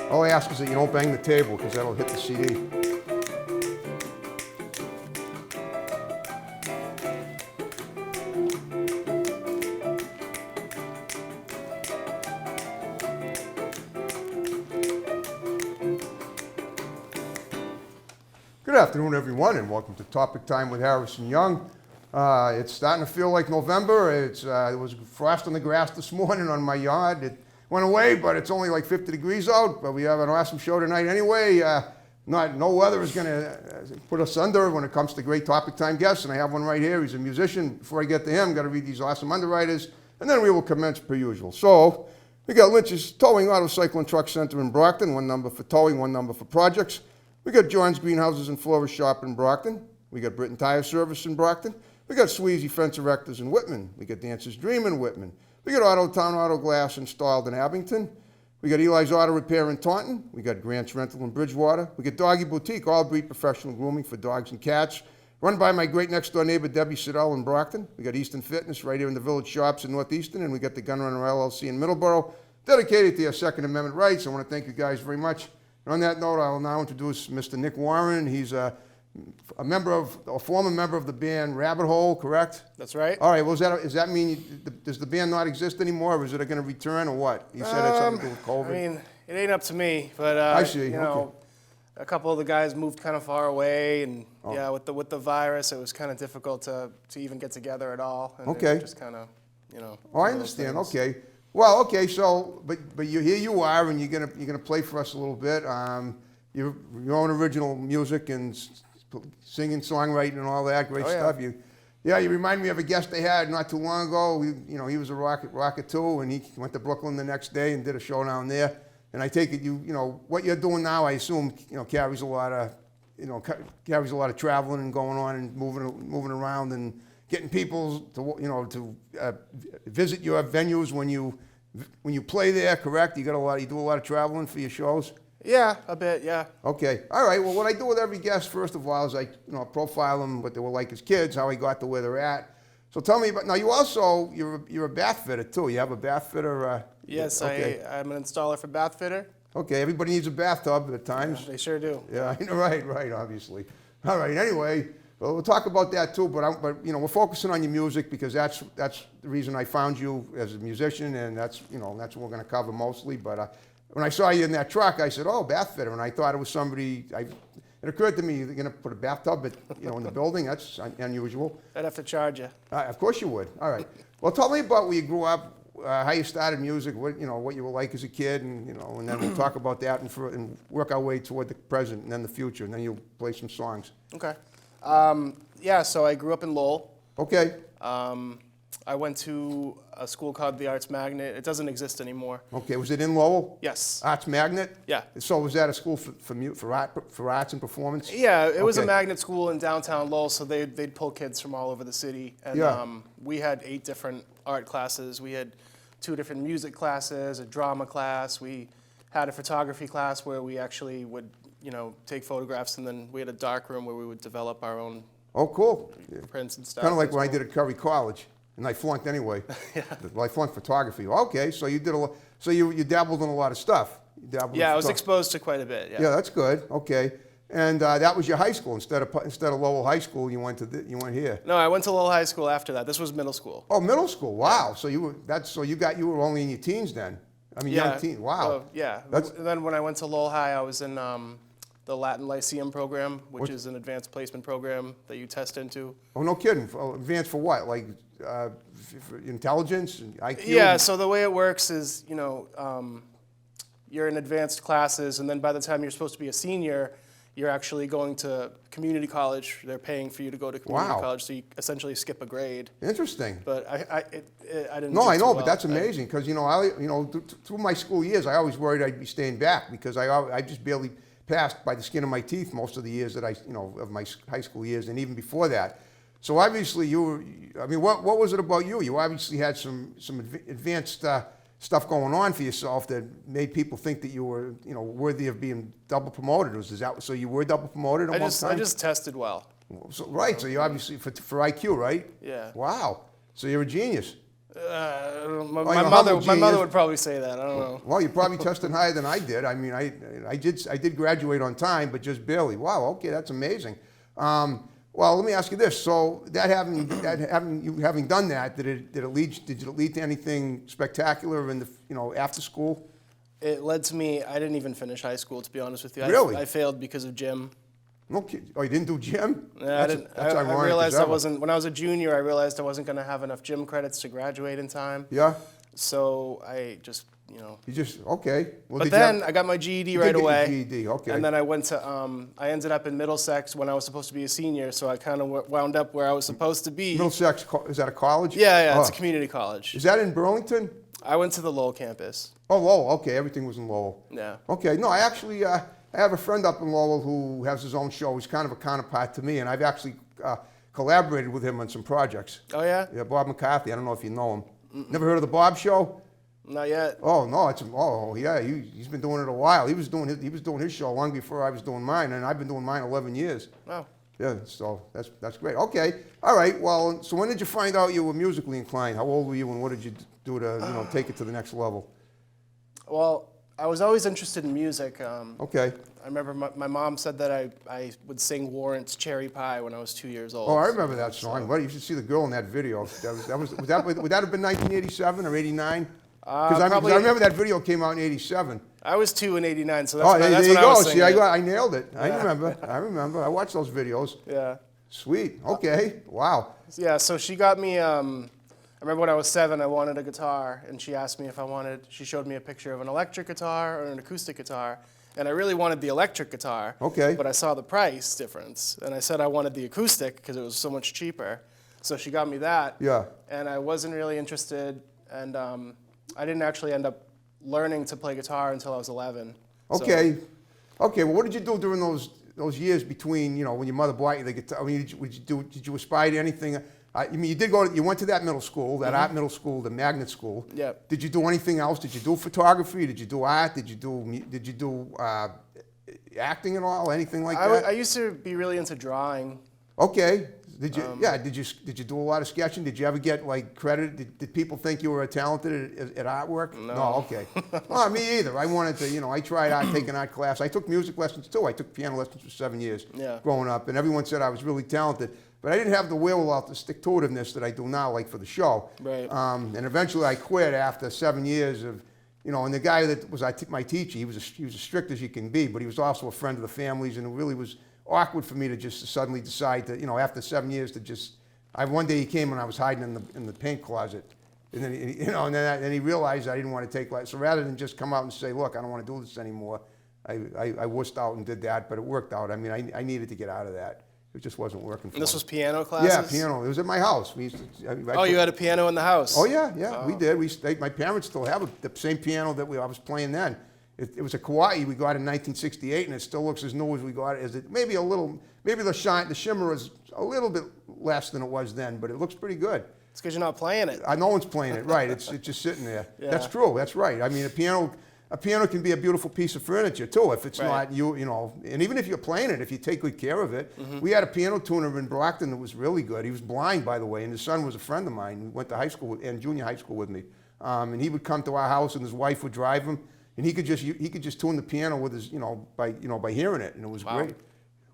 All I ask is that you don't bang the table because that'll hit the CD. Good afternoon, everyone, and welcome to Topic Time with Harrison Young. It's starting to feel like November. It was frost on the grass this morning on my yard. It went away, but it's only like 50 degrees out. But we have an awesome show tonight anyway. No weather is going to put us under when it comes to great Topic Time guests, and I have one right here. He's a musician. Before I get to him, got to read these awesome underwriters, and then we will commence per usual. So we got Lynch's Towing Auto Cycle and Truck Center in Brockton, one number for towing, one number for projects. We got John's Greenhouses and Florist Shop in Brockton. We got Britton Tire Service in Brockton. We got Sweezy Fence Erectors in Whitman. We got Dancer's Dream in Whitman. We got Autotown Auto Glass installed in Abington. We got Eli's Auto Repair in Taunton. We got Grant's Rental in Bridgewater. We got Doggy Boutique, all breed professional grooming for dogs and cats, run by my great next door neighbor Debbie Siddell in Brockton. We got Easton Fitness right here in the Village Shops in Northeastern, and we got the Gun Runner LLC in Middleborough, dedicated to your Second Amendment rights. I want to thank you guys very much. And on that note, I will now introduce Mr. Nick Warren. He's a former member of the band Rabbit Hole, correct? That's right. All right. Well, does that mean does the band not exist anymore, or is it going to return, or what? You said it's something to do with COVID. I mean, it ain't up to me, but I see. You know, a couple of the guys moved kind of far away, and yeah, with the virus, it was kind of difficult to even get together at all. And it just kind of, you know. Oh, I understand. Okay. Well, okay. So, but here you are, and you're gonna play for us a little bit. Your own original music and singing, songwriting, and all that great stuff. You remind me of a guest they had not too long ago. He was a rocker too, and he went to Brooklyn the next day and did a show down there. And I take it what you're doing now, I assume, carries a lot of traveling and going on and moving around and getting people to visit your venues when you play there. Correct? You do a lot of traveling for your shows. Yeah, a bit, yeah. Okay, all right. Well, what I do with every guest, first of all, is I profile them, what they were like as kids, how they got to where they're at. So tell me about, now you're a bath fitter too. You have a bath fitter? Yes, okay. I'm an installer for bath fitter. Okay, everybody needs a bathtub at times. Yeah, they sure do. Yeah, right, obviously. All right, anyway, well, we'll talk about that too, but we're focusing on your music because that's the reason I found you as a musician, and that's what we're going to cover mostly, but when I saw you in that truck, I said, "Oh, bath fitter," and I thought it was somebody. It occurred to me, you're going to put a bathtub, in the building. That's unusual. I'd have to charge you. Of course you would. All right. Well, tell me about where you grew up, how you started music, what you were like as a kid, and then we'll talk about that and work our way toward the present and then the future, and then you'll play some songs. Okay. So I grew up in Lowell. Okay. I went to a school called the Arts Magnet. It doesn't exist anymore. Okay, was it in Lowell? Yes. Arts Magnet? Yeah. So was that a school for arts and performance? Yeah, it was a magnet school in downtown Lowell, so they'd pull kids from all over the city. And we had 8 different art classes. We had 2 different music classes, a drama class. We had a photography class where we actually would, take photographs, and then we had a dark room where we would develop our own prints and stuff. Kind of like when I did at Curry College. And I flunked anyway. Yeah. Well, I flunked photography. Okay, so you did you dabbled in a lot of stuff. I was exposed to quite a bit. Yeah. Yeah, that's good. Okay, and that was your high school instead of Lowell High School. You went here. No, I went to Lowell High School after that. This was middle school. Oh, middle school. Wow. So you were only in your teens then. I mean, young teen. Wow. Yeah. And then when I went to Lowell High, I was in the Latin Lyceum program, which is an advanced placement program that you test into. Oh, no kidding. Advanced for what? Like for intelligence and IQ? Yeah, so the way it works is, you're in advanced classes, and then by the time you're supposed to be a senior, you're actually going to community college. They're paying for you to go to community college, so you essentially skip a grade. Interesting. But I didn't. No, I know, but that's amazing because through my school years, I always worried I'd be staying back because I just barely passed by the skin of my teeth most of the years that of my high school years, and even before that. So obviously what was it about you? You obviously had some advanced stuff going on for yourself that made people think that you were, worthy of being double promoted. So you were double promoted at one time? I just tested well. So, right, so you obviously, for IQ, right? Yeah. Wow, so you're a genius. My Like a mother, humble my mother genius. would probably say that. I don't know. Well, you probably tested higher than I did. I mean, I did graduate on time, but just barely. Wow, okay, that's amazing. Well, let me ask you this. So having done that, did it lead to anything spectacular in the after school? It led to me. I didn't even finish high school, to be honest with you. Really? I failed because of gym. No kid. Oh, you didn't do gym? Yeah, I didn't. That's I ironic realized as I ever. wasn't. When I was a junior, I realized I wasn't going to have enough gym credits to graduate in time. Yeah. So I just, You just okay. Well, But did then you have, I got my GED you right did get your away. GED, okay. And then I went to. I ended up in Middlesex when I was supposed to be a senior. So I kind of wound up where I was supposed to be. Middlesex, is that a college? Yeah, it's Oh. a community college. Is that in Burlington? I went to the Lowell campus. Oh, Lowell. Okay, everything was in Lowell. Yeah. Okay, no, I actually I have a friend up in Lowell who has his own show. He's kind of a counterpart to me, and I've actually collaborated with him on some projects. Oh yeah. Yeah, Bob McCarthy. I don't know if you know him. Never heard of the Bob Show? Not yet. Oh no, yeah, he's been doing it a while. He was doing his show long before I was doing mine, and I've been doing mine 11 years. Oh. Yeah, so that's great. Okay, all right. Well, so when did you find out you were musically inclined? How old were you, and what did you do to take it to the next level? Well, I was always interested in music. Okay. I remember my mom said that I would sing Warrant's Cherry Pie when I was 2 years old. Oh, I remember that song. Well, you should see the girl in that video. Would that have been 1987 or 89? Because I Probably- remember that video came out in 87. I was 2 in '89, so that's Oh, when, there that's you when I go. was See, singing. I nailed it. I remember. I watched those videos. Yeah. Sweet. Okay. Wow. Yeah, so she got me, I remember when I was 7, I wanted a guitar, and she asked me if she showed me a picture of an electric guitar or an acoustic guitar, and I really wanted the electric guitar. Okay. But I saw the price difference, and I said I wanted the acoustic because it was so much cheaper. So she got me that. Yeah. And I wasn't really interested, and I didn't actually end up learning to play guitar until I was 11. So- Okay. Okay. Well, what did you do during those years between when your mother bought you the guitar? I mean, did you aspire to anything? I mean, you went to that middle school, that art middle school, the magnet school. Yep. Did you do anything else? Did you do photography? Did you do art? Did you do acting at all? Anything like that? I used to be really into drawing. Okay. Did you do a lot of sketching? Did you ever get like credit? Did people think you were talented at artwork? No. Okay. Well, me either. I wanted to, I tried taking art class. I took music lessons too. I took piano lessons for 7 years growing up, and everyone said I was really talented. But I didn't have the wherewithal, the stick-to-itiveness that I do now, like for the show. Right. And eventually I quit after 7 years of, and the guy that was my teacher, he was as strict as you can be, but he was also a friend of the family's, and it really was awkward for me to just suddenly decide to, after 7 years to just. One day he came and I was hiding in the paint closet, and then then he realized I didn't want to take life. So rather than just come out and say, look, I don't want to do this anymore, I wussed out and did that, but it worked out. I mean, I needed to get out of that. It just wasn't working for And this me. was piano classes? Yeah, piano. It was at my house. We used to. You had a piano in the house? Oh yeah, we did. My parents still have the same piano that I was playing then. It was a Kauai we got in 1968, and it still looks as new as we got it. Maybe the shimmer is a little bit less than it was then, but it looks pretty good. It's because you're not playing it. No one's playing it, right? It's just sitting there. Yeah. That's true. That's right. I mean, a piano can be a beautiful piece of furniture too, if it's Right. not and even if you're playing it, if you take good care of it. Mm-hmm. We had a piano tuner in Brockton that was really good. He was blind, by the way, and his son was a friend of mine. He went to high school and junior high school with me, and he would come to our house, and his wife would drive him, and he could just tune the piano with his by hearing it, and it was great.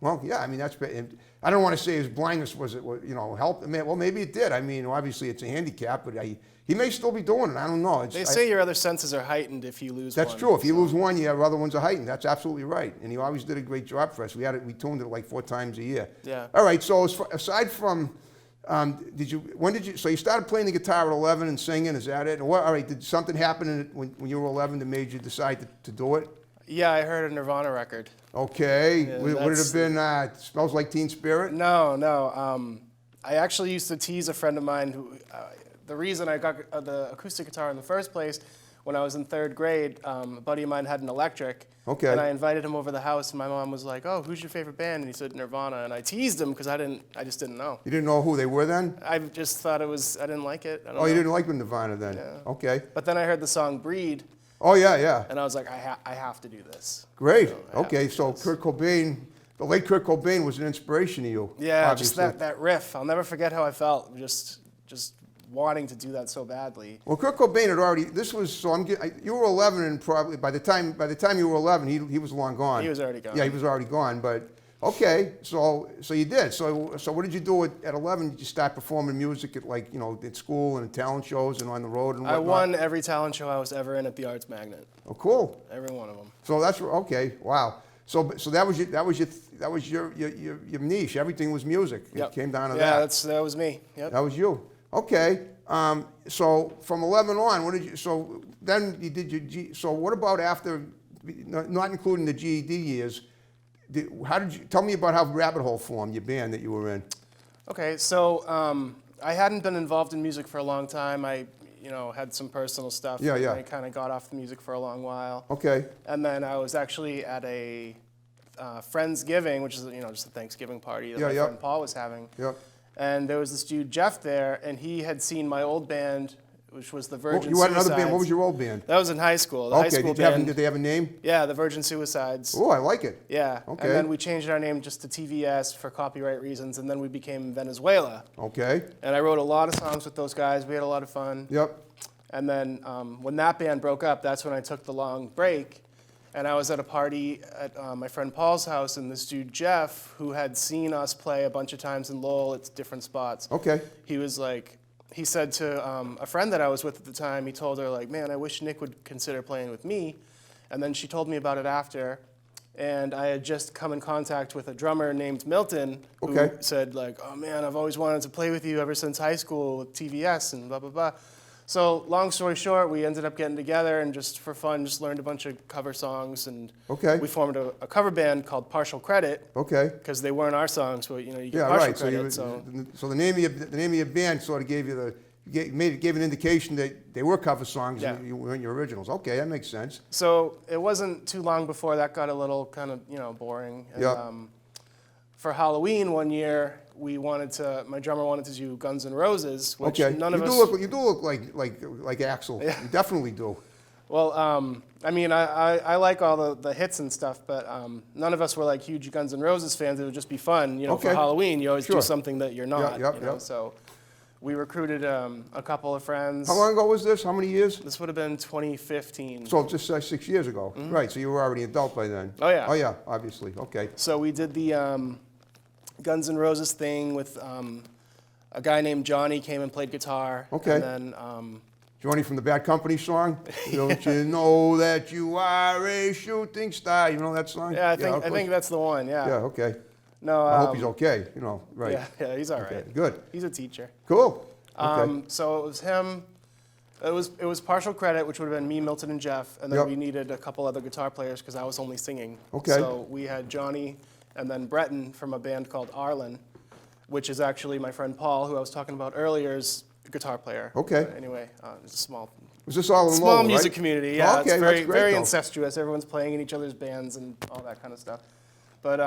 Well, yeah, I mean and I don't want to say his blindness helped. Well, maybe it did. I mean, obviously it's a handicap, but he may still be doing it. I don't know. They say your other senses are heightened if you lose one. That's true. If you lose one, your other ones are heightened. That's absolutely right. And he always did a great job for us. We tuned it like 4 times a year. Yeah. All right. So aside from, so you started playing the guitar at 11 and singing? Is that it? All right. Did something happen when you were 11 that made you decide to do it? Yeah, I heard a Nirvana record. Okay. Yeah, Would it have been Smells Like Teen Spirit? No. I actually used to tease a friend of mine who, the reason I got the acoustic guitar in the first place, when I was in 3rd grade, a buddy of mine had an electric. Okay. And I invited him over to the house, and my mom was like, "Oh, who's your favorite band?" And he said Nirvana, and I teased him because I just didn't know. You didn't know who they were then? I just thought I didn't like it. I don't You know. didn't like Nirvana then? Yeah. Okay. But then I heard the song "Breed," Oh yeah. and I was like, I have to do this. Great. So I have Okay. to do So this. Kurt Cobain, the late Kurt Cobain was an inspiration to you. Yeah, obviously. just that riff. I'll never forget how I felt. Just wanting to do that so badly. Well, Kurt Cobain had already. This was so. You were 11, and probably by the time you were 11, he was long gone. He was already gone. Yeah, he was already gone. But okay, so you did. So what did you do at 11? Did you start performing music at at school and talent shows and on the road and whatnot? I won every talent show I was ever in at the Arts Magnet. Oh, cool. Every one of them. So that's okay. Wow. So that was your niche. Everything was music. Yep. It came down to that. that. That was me. Yep. That was you. Okay. So from 11 on, what did you? So then you did your So what about after, not including the GED years? How did you tell me about how Rabbit Hole formed, your band that you were in? Okay, so I hadn't been involved in music for a long time. I had some personal stuff. Yeah, yeah. I kind of got off the music for a long while. Okay. And then I was actually at a Friendsgiving, which is just a Thanksgiving party that my friend Paul was having. Yep. And there was this dude Jeff there, and he had seen my old band, which was the Virgin You had Suicides. another band. What was your old band? That was in high school. The high school band. Did they have a name? Yeah, the Virgin Suicides. Oh, I like it. Yeah. Okay. And then we changed our name just to TVS for copyright reasons, and then we became Venezuela. Okay. And I wrote a lot of songs with those guys. We had a lot of fun. Yep. And then when that band broke up, that's when I took the long break. And I was at a party at my friend Paul's house, and this dude Jeff, who had seen us play a bunch of times in Lowell at different spots. Okay. He was like, he said to a friend that I was with at the time, he told her like, man, I wish Nick would consider playing with me. And then she told me about it after. And I had just come in contact with a drummer named Milton, who said like, oh man, I've always wanted to play with you ever since high school with TVS and blah, blah, blah. So long story short, we ended up getting together and just for fun, just learned a bunch of cover songs, and we formed a cover band called Partial Credit. Okay. Because they weren't our songs, but you get partial credit. So the name of your band sort of gave you gave an indication that they were cover songs and you weren't your originals. Okay, that makes sense. So it wasn't too long before that got a little kind of boring. And, for Halloween one year, my drummer wanted to do Guns N' Roses, which none of us. You do look like Axl. Yeah. You definitely do. Well, I mean, I like all the hits and stuff, but none of us were like huge Guns N' Roses fans. It would just be fun, for Halloween. You always do something that you're not. So we recruited a couple of friends. How long ago was this? How many years? This would have been 2015. So just 6 years ago. Mm-hmm. Right, so you were already an adult by then. Oh, yeah. Oh, yeah, obviously. Okay. So we did the Guns N' Roses thing with a guy named Johnny came and played guitar. Okay. And then Johnny from the Bad Company song. Don't you know that you are a shooting star? You know that song? Yeah, I think that's the one. Yeah. Yeah. Okay. No. I hope he's okay. Right. Yeah, he's all right. Okay, good. He's a teacher. Cool. Okay. So it was him. It was Partial Credit, which would have been me, Milton, and Jeff, and then we needed a couple other guitar players because I was only singing. Okay. So we had Johnny. And then Breton from a band called Arlen, which is actually my friend Paul, who I was talking about earlier, is a guitar player. Okay. Anyway, it's a small. Was this all in small Lowell, music right? community? Yeah, okay, it's very incestuous. Everyone's playing in each other's bands and all that kind of stuff. But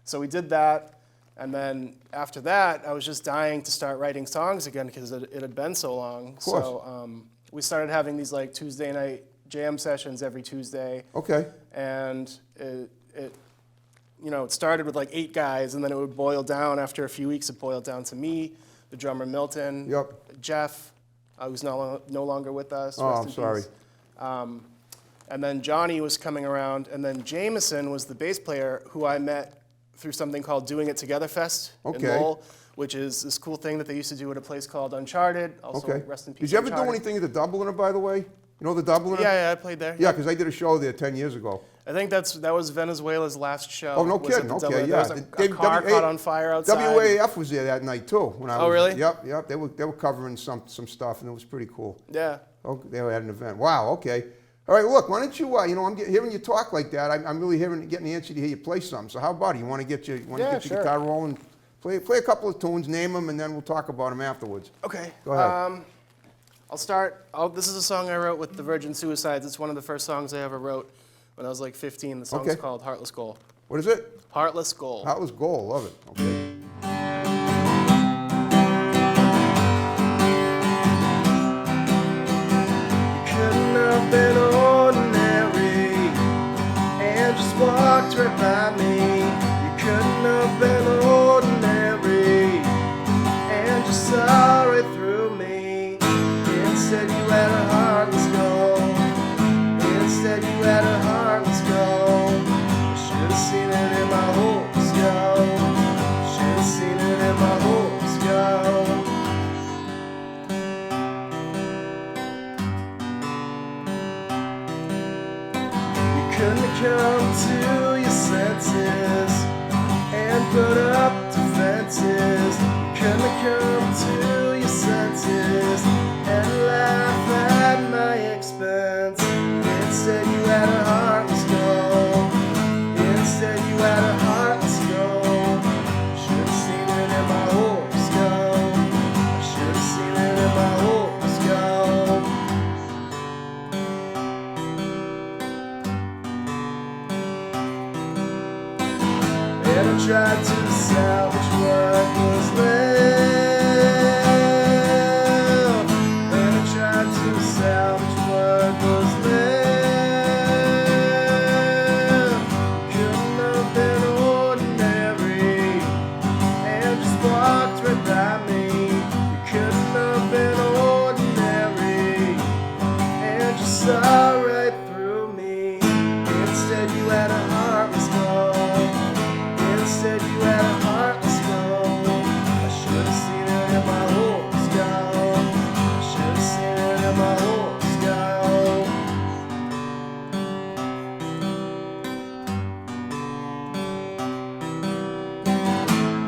so we did that, and then after that, I was just dying to start writing songs again because it had been so long. Of course. So we started having these like Tuesday night jam sessions every Tuesday. Okay. And it started with like 8 guys, and then it would boil down. After a few weeks, it boiled down to me, the drummer Milton, Jeff, who's no longer with us. Oh, I'm sorry. And then Johnny was coming around, and then Jameson was the bass player who I met through something called Doing It Together Fest in Lowell, which is this cool thing that they used to do at a place called Uncharted. Also, rest in peace. Did you ever do anything at the Dubliner, by the way? You know the Dubliner? Yeah, I played there. Yeah, because I did a show there 10 years ago. I think that was Venezuela's last show. Oh, no kidding. Okay, yeah. There was a car caught on fire outside. WAF was there that night too. Oh, really? Yep. They were covering some stuff, and it was pretty cool. Yeah. Oh, they had an event. Wow. Okay. All right. Look, why don't you? I'm hearing you talk like that. I'm really getting antsy to hear you play something. So how about it? You want to get your guitar rolling? Play a couple of tunes, name them, and then we'll talk about them afterwards. Okay. Go ahead. I'll start. This is a song I wrote with the Virgin Suicides. It's one of the first songs I ever wrote when I was like 15. The song's called Heartless Goal. What is it? Heartless Goal. Heartless Goal. Love it. Okay. Couldn't have been ordinary and just walked right by me. You couldn't have been ordinary and just saw right through me. come to your senses and put up defenses. You couldn't have come to your senses and laugh at my expense. Instead you had a heartless goal. Instead you had a heartless goal. Should've seen it in my horoscope. I should've seen it in my horoscope. And I tried to salvage what was left. And I tried to salvage what was left. Couldn't have been ordinary and just walked right by me. You couldn't have been ordinary and just saw right through me. Instead you had a heartless goal. Instead you had a heartless goal. I should have seen it in my horoscope. I should have seen it in my horoscope.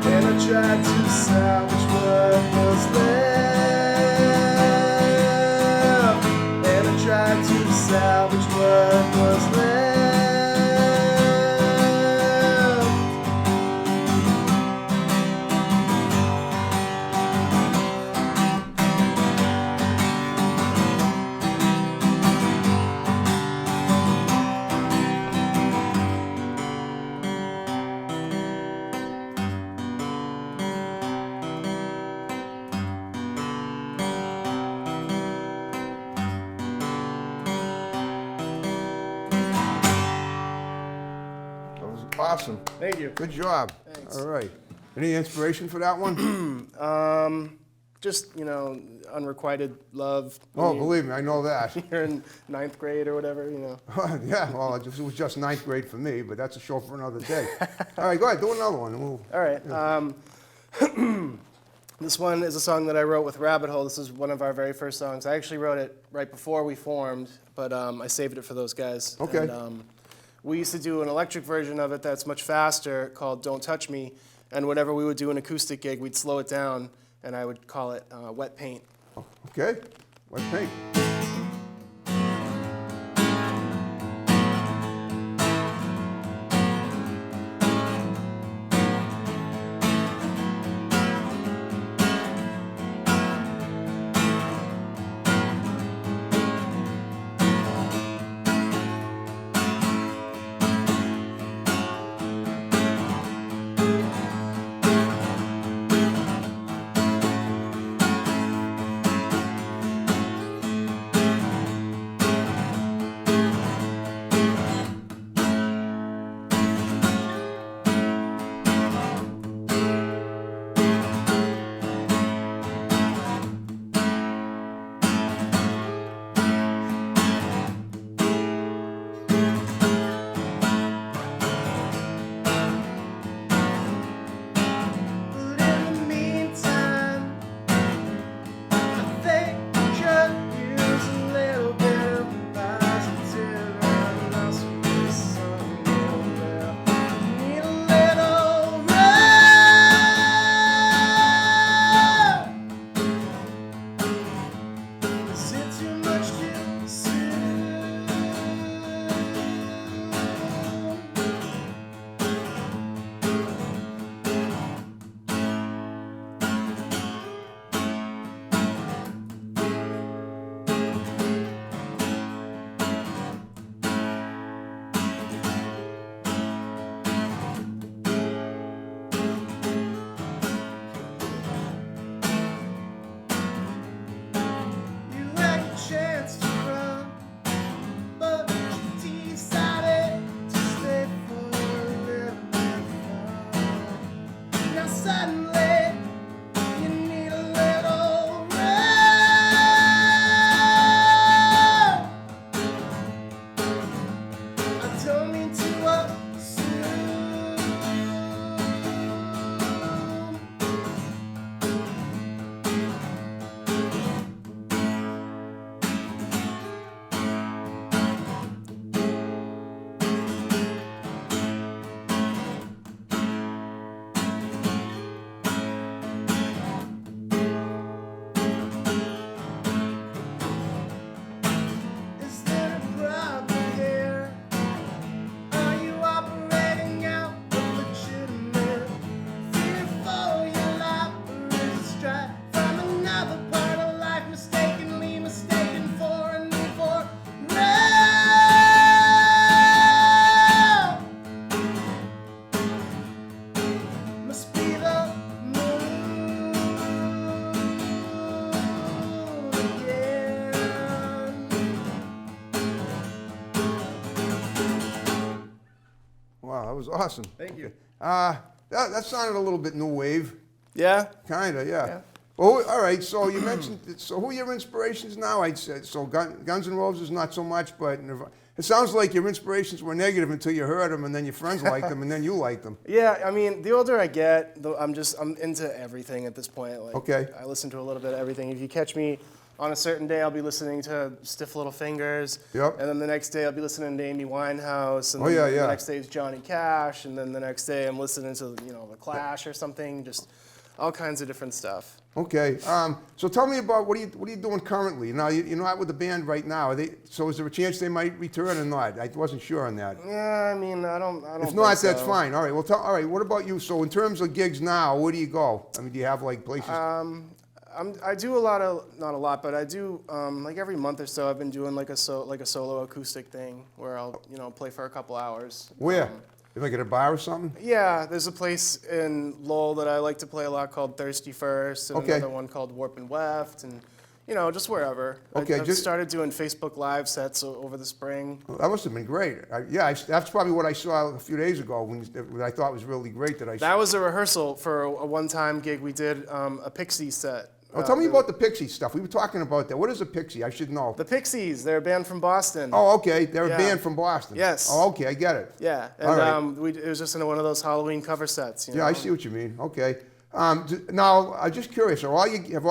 And I tried to salvage what was left. And I tried to salvage what was left. That was awesome. Thank you. Good job. Thanks. All right. Any inspiration for that one? Just, unrequited love. Oh, believe me, I know that. You're in 9th grade or whatever, Yeah, well, it was just 9th grade for me, but that's a show for another day. All right, go ahead, do another one. All right. This one is a song that I wrote with Rabbit Hole. This is one of our very first songs. I actually wrote it right before we formed, but I saved it for those guys. Okay. And, we used to do an electric version of it that's much faster called Don't Touch Me. And whenever we would do an acoustic gig, we'd slow it down, and I would call it Wet Paint. Okay, wet paint. Wow, that was awesome. Thank you. That sounded a little bit new wave. Yeah. Kinda, yeah. Yeah. Well, all right. So you mentioned. So who are your inspirations now? I'd say so. Guns N' Roses, not so much, but it sounds like your inspirations were negative until you heard them, and then your friends liked them, and then you liked them. Yeah, I mean, the older I get, I'm into everything at this point. Like, Okay. I listen to a little bit of everything. If you catch me on a certain day, I'll be listening to Stiff Little Fingers. Yep. And then the next day, I'll be listening to Amy Winehouse. And Oh, then yeah, yeah. The next day is Johnny Cash. And then the next day, I'm listening to, The Clash or something. Just all kinds of different stuff. Okay. So tell me about what are you doing currently? Now you're not with the band right now. So is there a chance they might return or not? I wasn't sure on that. Yeah, I mean, I don't If think not, so. that's fine. All right. Well, all right. What about you? So in terms of gigs now, where do you go? I mean, do you have like places? I do not a lot, but I do like every month or so. I've been doing like a solo acoustic thing where I'll play for a couple hours. Where? Like at a bar or something? Yeah, there's a place in Lowell that I like to play a lot called Thirsty First, and Okay. another one called Warp and Weft, and just wherever. Okay, I've started doing Facebook Live sets over the spring. Well, that must have been great. That's probably what I saw a few days ago when I thought was really great That was a rehearsal for a one-time gig we did, a Pixie set. Oh, tell me about the Pixie stuff. We were talking about that. What is a Pixie? I should know. The Pixies, they're a band from Boston. Oh, okay. They're Yeah. a band from Boston. Yes. Oh, okay. I get it. Yeah, All right. and it was just in one of those Halloween cover sets. Yeah, I see what you mean. Okay. Now, I'm just curious. Have all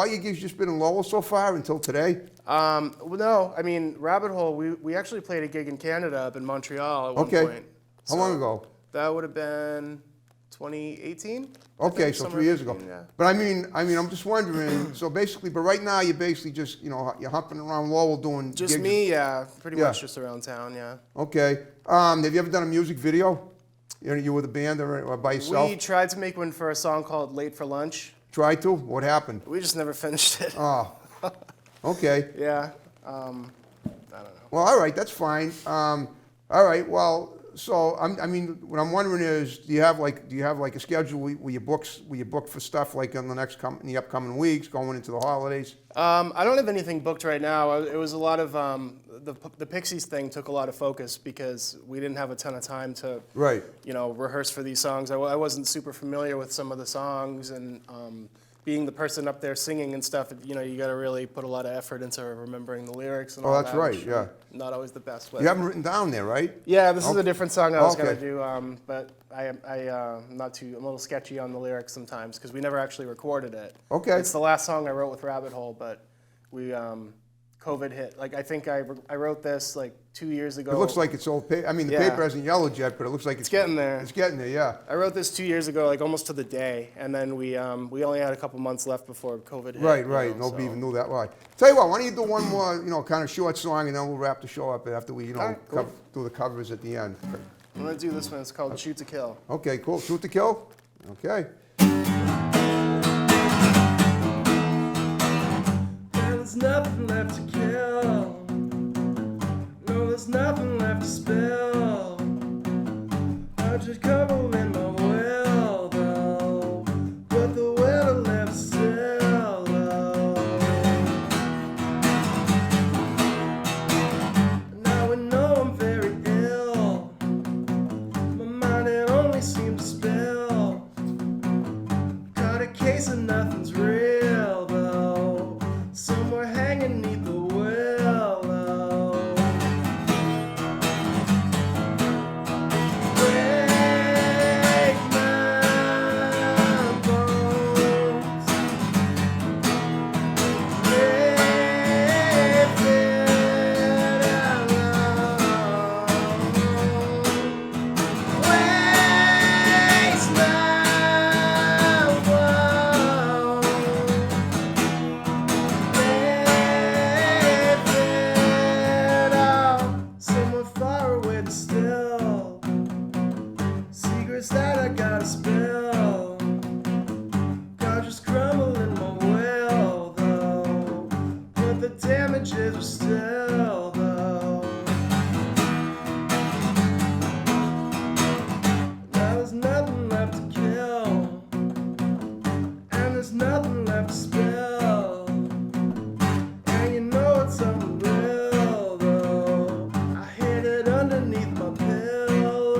your gigs just been in Lowell so far until today? Well, no, I mean, Rabbit Hole, we actually played a gig in Canada up in Montreal at one Okay. point. How long ago? That would have been 2018. I Okay, think, so somewhere 3 years ago. between, yeah. But I mean, I'm just wondering. So basically, but right now you're basically just you're hopping around Lowell doing Just gigs. me, yeah, pretty Yeah. much just around town, yeah. Okay. Have you ever done a music video? You with a band or by yourself? We tried to make one for a song called Late for Lunch. Tried to? What happened? We just never finished it. Oh. Okay. Yeah, I don't know. Well, all right. That's fine. All right. Well, so I mean, what I'm wondering is, do you have like a schedule where you book for stuff like in the upcoming weeks, going into the holidays? I don't have anything booked right now. It was a lot of the Pixies thing took a lot of focus because we didn't have a ton of time to Right. rehearse for these songs. I wasn't super familiar with some of the songs, and being the person up there singing and stuff, you got to really put a lot of effort into remembering the lyrics and Oh, all that's that. right, which yeah. Not always the best. But You haven't written down there, right? yeah, this is Okay. a different song I was Okay. gonna do, but I'm a little sketchy on the lyrics sometimes because we never actually recorded it. Okay. It's the last song I wrote with Rabbit Hole, but we COVID hit. Like I think I wrote this like 2 years ago. It looks like it's old paper. I mean, the Yeah. paper hasn't yellowed yet, but it looks like it's getting there. It's getting there, yeah. I wrote this 2 years ago, like almost to the day, and then we only had a couple months left before COVID hit. Right, you right. know, Nobody so. even knew that. Right. Tell you what, why don't you do one more, kind of short song, and then we'll wrap the show up after we, All right, cool. do the covers at the end. I'm gonna do this one. It's called Shoot to Kill. Okay, cool. Shoot to kill. Okay. There's nothing left to kill. No, there's nothing left to spill. I just cover in my will, though. But the will to live still, though. Now I know I'm very ill. My mind, it only seems to spill. Got a case of nothing's real, though. Somewhere hanging neath the willow. Break my bones. Live it alone. Waste my woe. Live it all. Somewhere far away but still. Secrets that I gotta spill. God just crumble in my will, though. But the damages are still, though. Now there's nothing left to kill. And there's nothing left to spill. And you know it's unreal, though. I hid it underneath my pillow.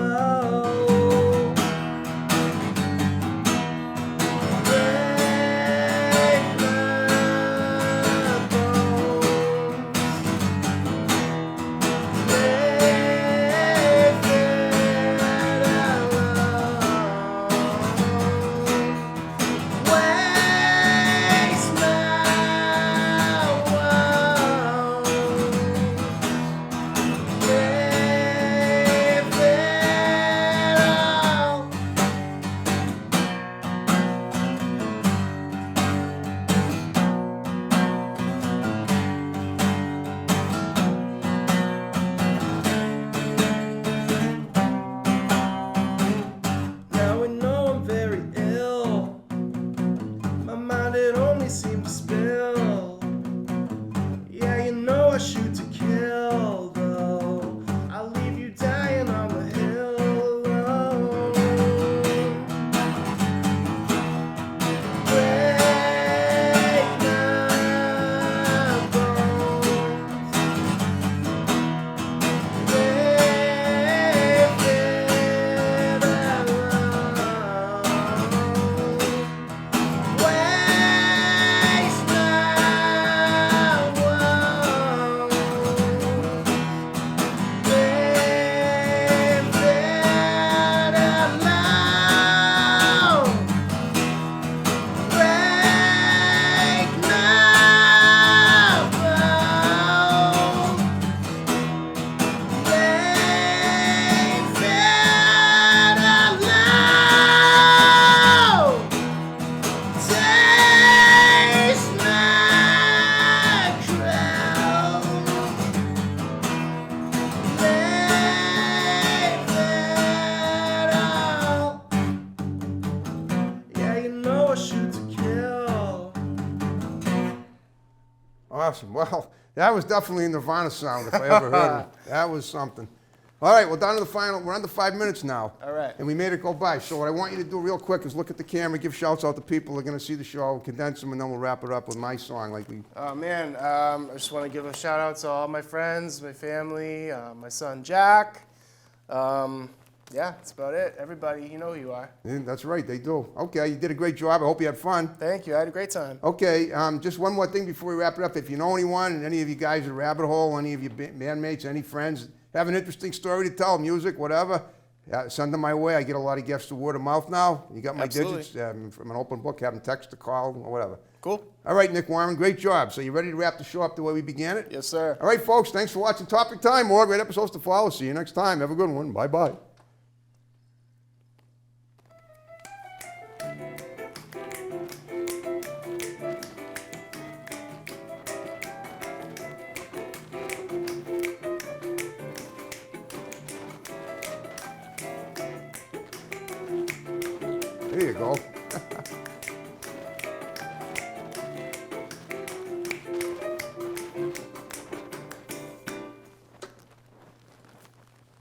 Awesome. Well, that was definitely a Nirvana sound if I ever heard it. That was something. All right, well, down to the final. We're under 5 minutes now. All right. And we made it go by. So what I want you to do real quick is look at the camera, give shouts out to people who are going to see the show, condense them, and then we'll wrap it up with my song like we... Oh man, I just want to give a shout out to all my friends, my family, my son Jack. Yeah, that's about it. Everybody, you know who you are. Yeah, that's right, they do. Okay, you did a great job. I hope you had fun. Thank you. I had a great time. Okay, just one more thing before we wrap it up. If you know anyone, and any of you guys at Rabbit Hole, any of your bandmates, any friends, have an interesting story to tell, music, whatever, send them my way. I get a lot of gifts through word of mouth now. You got my Absolutely. digits from an open book. Have them text or call or whatever. Cool. All right, Nick Warren, great job. So you ready to wrap the show up the way we began it? Yes, sir. All right, folks, thanks for watching Topic Time. More great episodes to follow. See you next time. Have a good one. Bye-bye. There you go.